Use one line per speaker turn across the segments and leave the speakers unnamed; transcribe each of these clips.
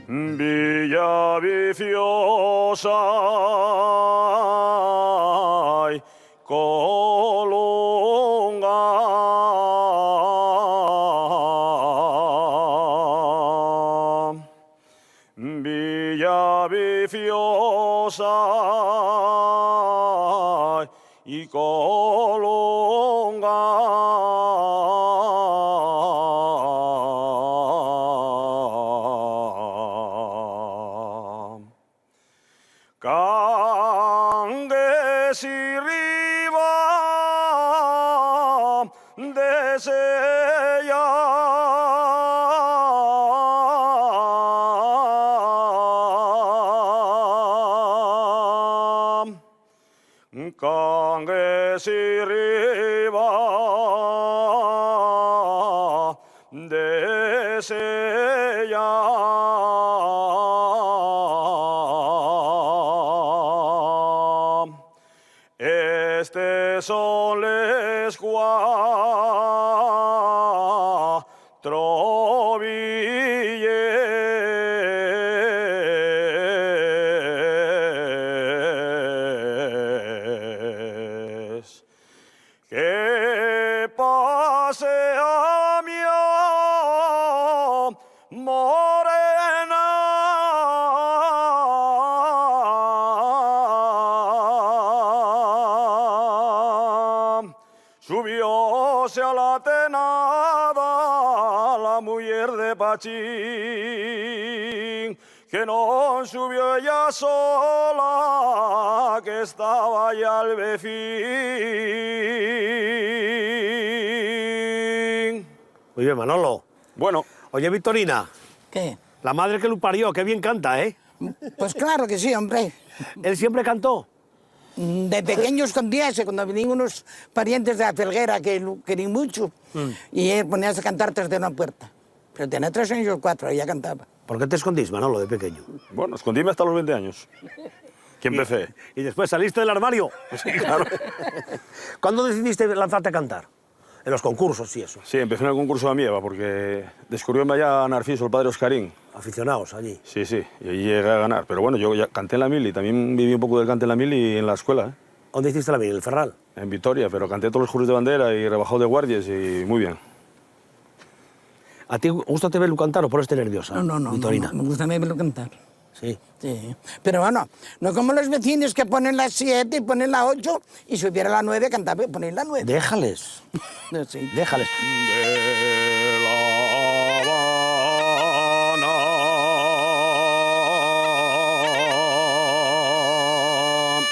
Villa viciosa y colunga. Villa viciosa y colunga. Cangues y riba de Sella. Cangues y riba de Sella. Este son les cuatro villes que pasea mi morena. Subióse a la tenada la mujer de Pachín, que no subió ella sola, que estaba ya al vecín.
Muy bien, Manolo.
Bueno,
Oye, Victorina,
¿Qué?
la madre que lo parió, qué bien canta, ¿eh?
Pues claro que sí, hombre.
¿Él siempre cantó?
De pequeño escondíase cuando venían unos parientes de la Felguera que lo querían mucho y él poníase a cantar tras de una puerta. Pero tenía 3 años o 4, ya cantaba.
¿Por qué te escondís, Manolo, de pequeño?
bueno, escondíme hasta los 20 años. Que empecé.
¿Y después saliste del armario?
Sí, claro.
¿Cuándo decidiste lanzarte a cantar? En los concursos y eso.
Sí, empecé en el concurso de Amieva porque descubrióme allá a Narciso, el padre Oscarín.
Aficionados allí.
Sí, sí, y allí llegué a ganar. Pero bueno, yo ya canté en la mili, también viví un poco del cante en la mili y en la escuela, ¿eh?
¿Dónde hiciste la vida? ¿En el Ferral?
En Vitoria, pero canté todos los juros de bandera y rebajado de guardias y muy bien.
¿A ti gusta te verlo cantar o por este nerviosa,
No,
Victorina?
me gusta verlo cantar.
Sí.
Sí. Pero bueno, no como los vecinos que ponen las 7 y ponen la 8 y si hubiera la 9 cantaba poner la 9.
Déjales,
Sí.
déjales.
De La Habana,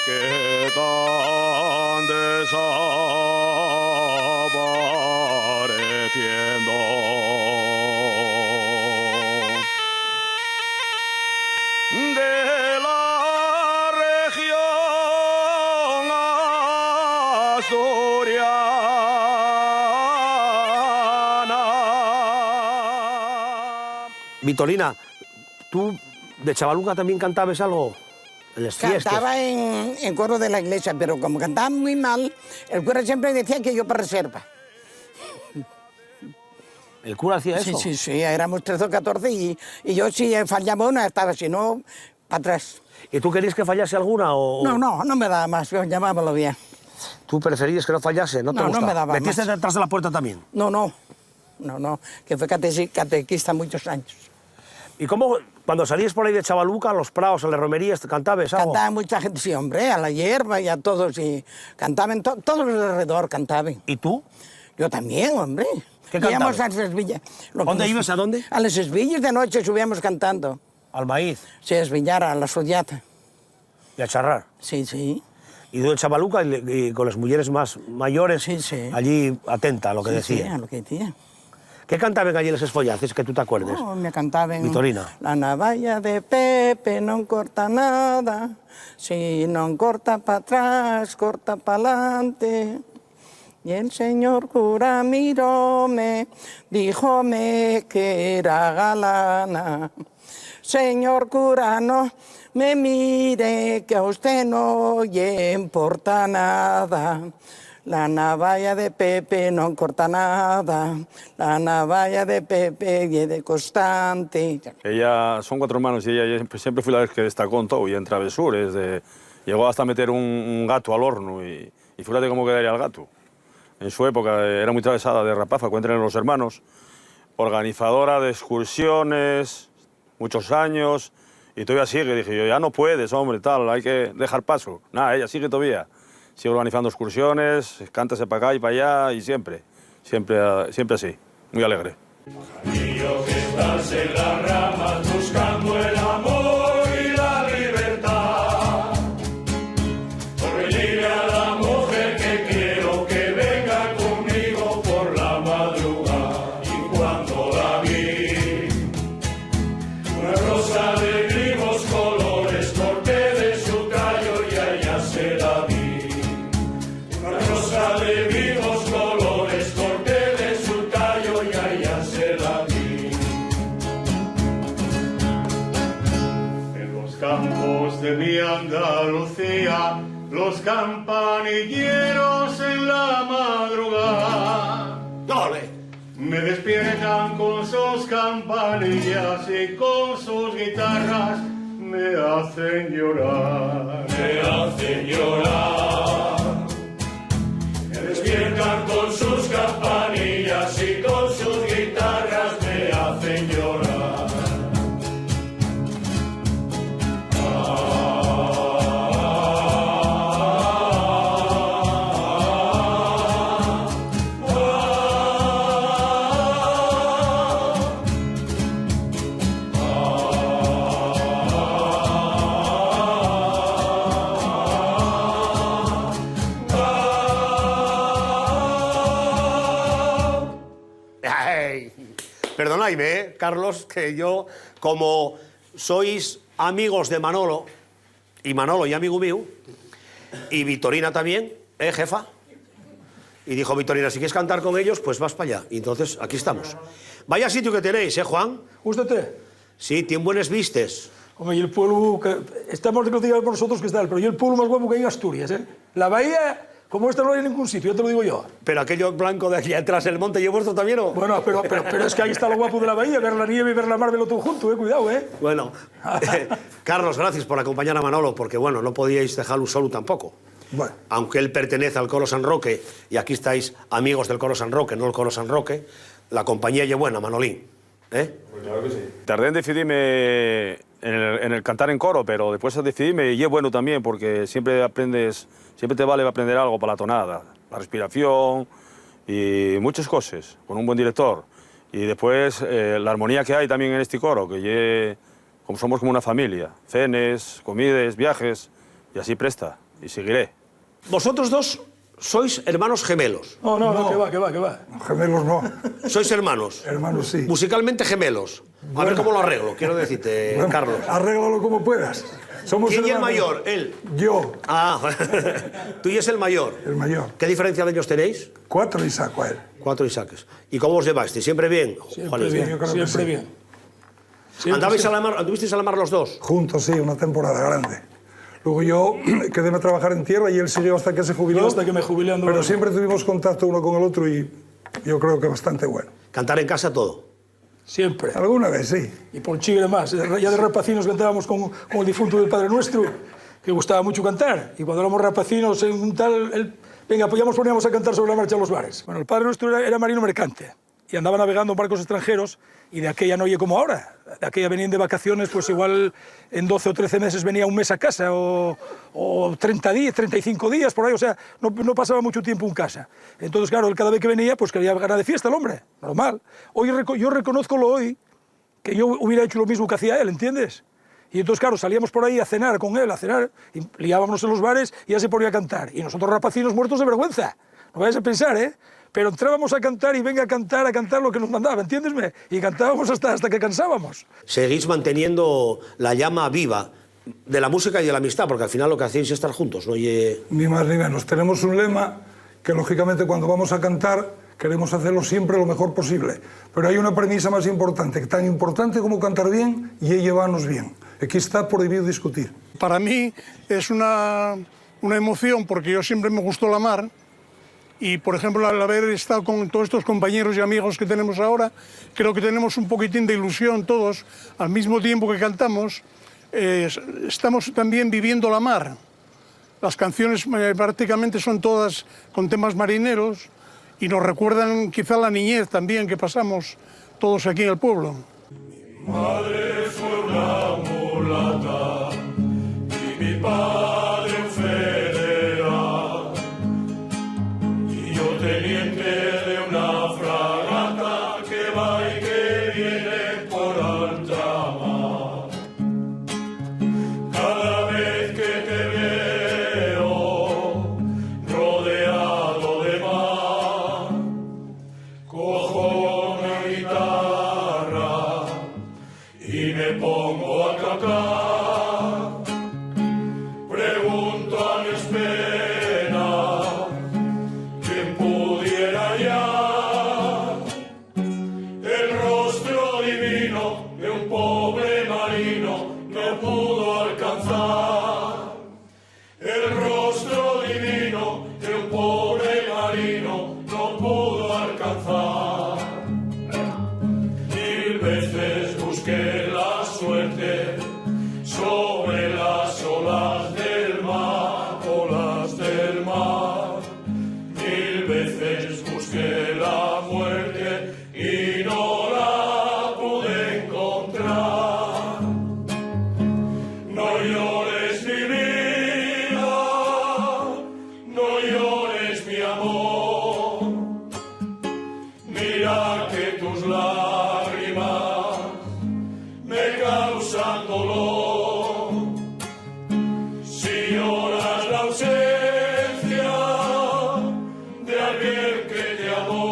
que tan desapareciendo. De la región asturiana.
Victorina, ¿tú de chavaluca también cantabas algo en las fiestas?
Cantaba en coro de la iglesia, pero como cantaba muy mal, el cura siempre decía que yo para reserva.
¿El cura hacía eso?
Sí, éramos 13 o 14 y yo si fallaba una estaba, si no, para atrás.
¿Y tú querías que fallase alguna o...?
No me daba más, yo llamábalo bien.
¿Tú preferías que no fallase? ¿No te
No, no
gustaba?
me daba
¿Metiste
más.
detrás de la puerta también?
No, que fue catequista muchos años.
¿Y cómo, cuando salías por ahí de chavaluca, a los prados, a las romerías, cantabas algo?
Cantaba mucha gente, sí, hombre, a la hierba y a todos, y cantaban, todos alrededor cantaban.
¿Y tú?
Yo también, hombre.
¿Qué
Íbamos
cantabas?
a las villas.
¿Dónde ibas? ¿A dónde?
A las villas de noche subíamos cantando.
Al maíz
Sí, a esvillar, a la sollata.
y a charrar.
Sí.
Y tú de chavaluca y con las mujeres más mayores,
Sí.
allí atenta a lo que
Sí,
decía.
a lo que decía.
¿Qué cantaban allí en esos follaces que tú te acuerdes?
Oh, me cantaban.
Victorina.
La navalla de Pepe non corta nada, si non corta para atrás, corta para adelante. Y el señor cura miróme, díjome que era galana. Señor cura, no me mire, que a usted no le importa nada. La navalla de Pepe no corta nada, la navalla de Pepe y de constante.
Ella, son 4 hermanos y ella siempre fue la que destacó en todo y en travesures. Llegó hasta meter un gato al horno y fíjate cómo quedaría el gato. En su época era muy travesada de rapaza, cuentan los hermanos, organizadora de excursiones, muchos años, y todavía sigue. Dije yo, ya no puedes, hombre, tal, hay que dejar paso. Nada, ella sigue todavía. Sigue organizando excursiones, cántase para acá y para allá, y siempre así, muy alegre.
Niño que estás en las ramas buscando el amor y la libertad. Por venirle a la mujer que quiero que venga conmigo por la madrugada. Y cuando la vi, una rosa de vivos colores, corté de su tallo y a ella se la vi. Una rosa de vivos colores, corté de su tallo y a ella se la vi. En los campos de mi Andalucía, los campanilleros en la madrugada me despiertan con sus campanillas y con sus guitarras me hacen llorar. Me hacen llorar. Me despiertan con sus campanillas y con sus guitarras me hacen llorar.
Perdonadme, Carlos, que yo, como sois amigos de Manolo y amigo mío, y Vitorina también, jefa, y dijo Vitorina, si quieres cantar con ellos, pues vas para allá. Y entonces, aquí estamos. Vaya sitio que tenéis, Juan?
¿Usted?
Sí, tiene buenas vistas.
Hombre, y el pueblo, que estamos reconocidos por nosotros que está, pero yo el pueblo más guapo que hay en Asturias, ¿eh? La bahía, como esta no hay en ningún sitio, ya te lo digo yo.
Pero aquello blanco de aquí atrás, el monte, ¿y vuestro también o?
Bueno, pero es que ahí está lo guapo de la bahía, ver la nieve y ver la mar, verlo todo junto, cuidado, ¿eh?
Bueno, Carlos, gracias por acompañar a Manolo, porque, bueno, no podíais dejarlo solo tampoco.
Bueno.
Aunque él pertenece al Coro San Roque, y aquí estáis amigos del Coro San Roque, no el Coro San Roque, la compañía es buena, Manolín.
Pues claro que sí. Tardé en decidirme en el cantar en coro, pero después decidíme y es bueno también, porque siempre aprendes, siempre te vale aprender algo para la tonada, la respiración y muchas cosas, con un buen director. Y después la armonía que hay también en este coro, que como somos como una familia, cenes, comidas, viajes, y así presta, y seguiré.
Vosotros dos sois hermanos gemelos.
No, que va.
Gemelos no.
Sois hermanos.
Hermanos sí.
Musicalmente gemelos. A ver cómo lo arreglo, quiero decirte,
Bueno,
Carlos.
Arréglalo como puedas. Somos
¿Quién es el
hermanos.
mayor? Él.
Yo,
Ah, tú y es el mayor.
el mayor.
¿Qué diferencia de años tenéis?
4 y saco a él.
4 Isaques. ¿Y cómo os llevasteis? ¿Siempre bien?
Siempre
Juanito?
bien,
yo creo que
siempre
sí.
bien. Siempre,
¿Anduvisteis
siempre.
a la mar los dos?
Juntos, sí, una temporada grande. Luego yo quedé a trabajar en tierra y él siguió hasta que se jubiló.
Yo hasta que me jubilé ando
Pero
bien.
siempre tuvimos contacto uno con el otro y yo creo que bastante bueno.
Cantar en casa todo.
Siempre.
Alguna vez sí.
Y por chigre más. Ya de rapacinos cantábamos con el difunto del Padre Nuestro, que gustaba mucho cantar. Y cuando éramos rapacinos en un tal... venga, pues ya nos poníamos a cantar sobre la marcha en los bares. Bueno, el Padre Nuestro era marino mercante y andaba navegando en barcos extranjeros y de aquella no oye como ahora. De aquella venían de vacaciones, pues igual en 12 o 13 meses venía un mes a casa o 30 días, 35 días, por ahí. O sea, no pasaba mucho tiempo en casa. Entonces, claro, él cada vez que venía, pues quería ganar de fiesta el hombre, normal. Hoy yo reconozco hoy que yo hubiera hecho lo mismo que hacía él, ¿entiendes? Y entonces, claro, salíamos por ahí a cenar con él, y liábamos en los bares y ya se ponía a cantar. Y nosotros rapacinos muertos de vergüenza. No vayas a pensar, ¿eh? Pero entrábamos a cantar y venga a cantar lo que nos mandaba, ¿entiéndesme? Y cantábamos hasta que cansábamos.
Seguís manteniendo la llama viva de la música y de la amistad, porque al final lo que hacéis es estar juntos, ¿no?
Ni más ni menos. Tenemos un lema que lógicamente cuando vamos a cantar queremos hacerlo siempre lo mejor posible. Pero hay una premisa más importante, tan importante como cantar bien y es llevarnos bien. Aquí está prohibido discutir.
Para mí es una emoción porque yo siempre me gustó la mar y, por ejemplo, al haber estado con todos estos compañeros y amigos que tenemos ahora, creo que tenemos un poquitín de ilusión todos, al mismo tiempo que cantamos, estamos también viviendo la mar. Las canciones prácticamente son todas con temas marineros y nos recuerdan quizá la niñez también que pasamos todos aquí en el pueblo.
Mi madre fue una mulata y mi padre un federal y yo teniente de una fragata que va y que viene por alta mar. Cada vez que te veo rodeado de mar, cojo una guitarra y me pongo a cantar. Pregunto a mis penas quién pudiera hallar el rostro divino de un pobre marino, no pudo alcanzar. El rostro divino de un pobre marino no pudo alcanzar. 1000 veces busqué la suerte sobre las olas del mar, olas del mar. 1000 veces busqué la muerte y no la pude encontrar. No llores mi vida, no llores mi amor. Mira que tus lágrimas me causan dolor. Si lloras la ausencia de alguien que te amó,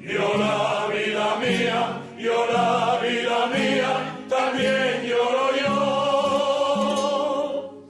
llora vida mía, llora